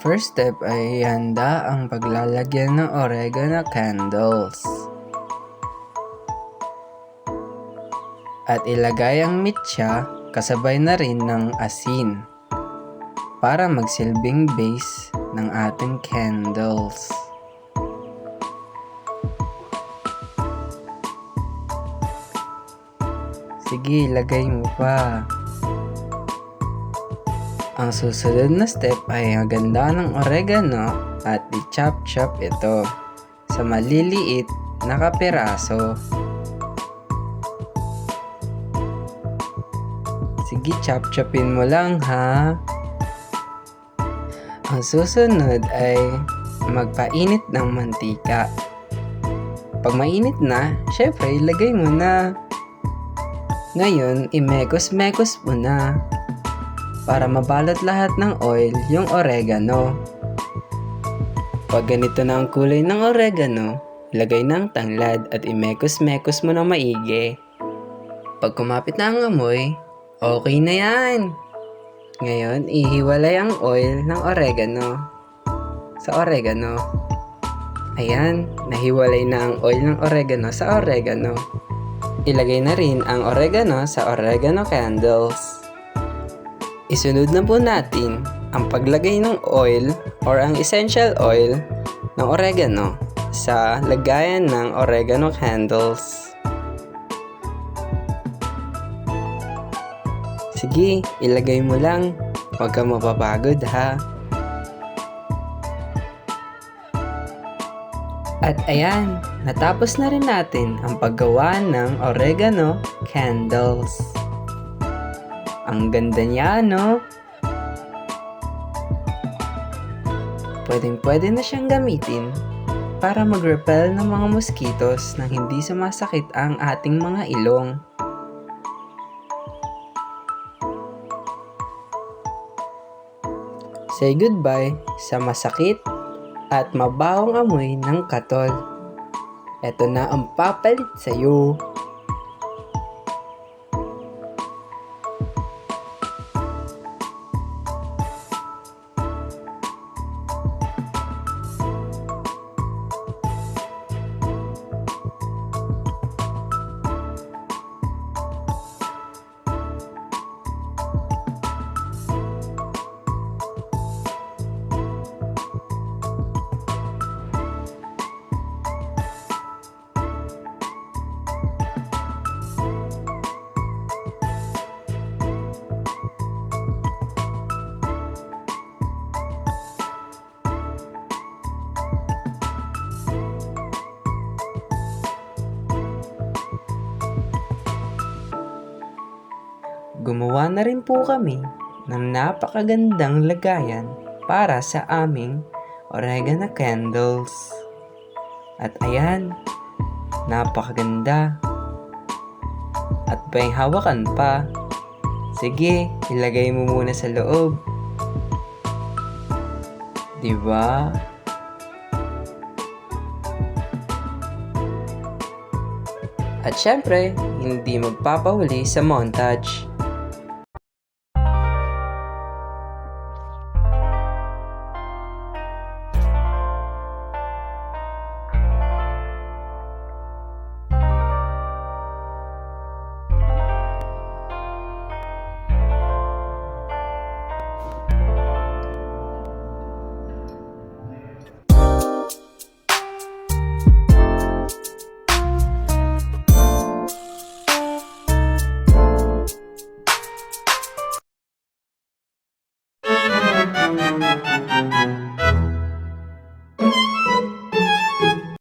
First step ay ihanda ang paglalagyan ng oregano candles. At ilagay ang mitya kasabay na rin ng asin para magsilbing base ng ating candles. Sige, ilagay mo pa. Ang susunod na step ay haganda ng oregano at i-chop ito sa maliliit na kapiraso. Sige, chopin mo lang ha. Ang susunod ay magpainit ng mantika. Pag mainit na, syempre ilagay mo na. Ngayon, imekos-mekos mo na para mabalot lahat ng oil yung oregano. Pag ganito na ang kulay ng oregano, ilagay ng tanglad at imekos-mekos mo na maigi. Pag kumapit na ang amoy, okay na yan. Ngayon, ihiwalay ang oil ng oregano sa oregano. Ayan, nahiwalay na ang oil ng oregano sa oregano. Ilagay na rin ang oregano sa oregano candles. Isunod na po natin ang paglagay ng oil or ang essential oil ng oregano sa lagayan ng oregano candles. Sige, ilagay mo lang. Huwag kang mapapagod ha. At ayan, natapos na rin natin ang paggawa ng oregano candles. Ang ganda niya, no? Pwedeng-pwede na siyang gamitin para mag-repel ng mga mosquitos nang hindi sumasakit ang ating mga ilong. Say goodbye sa masakit at mabawang amoy ng katol. Ito na ang papalit sa'yo. Gumawa na rin po kami ng napakagandang lagayan para sa aming oregano candles. At ayan, napakaganda. At may hawakan pa. Sige, ilagay mo muna sa loob. Diba? At syempre, hindi magpapahuli sa montage.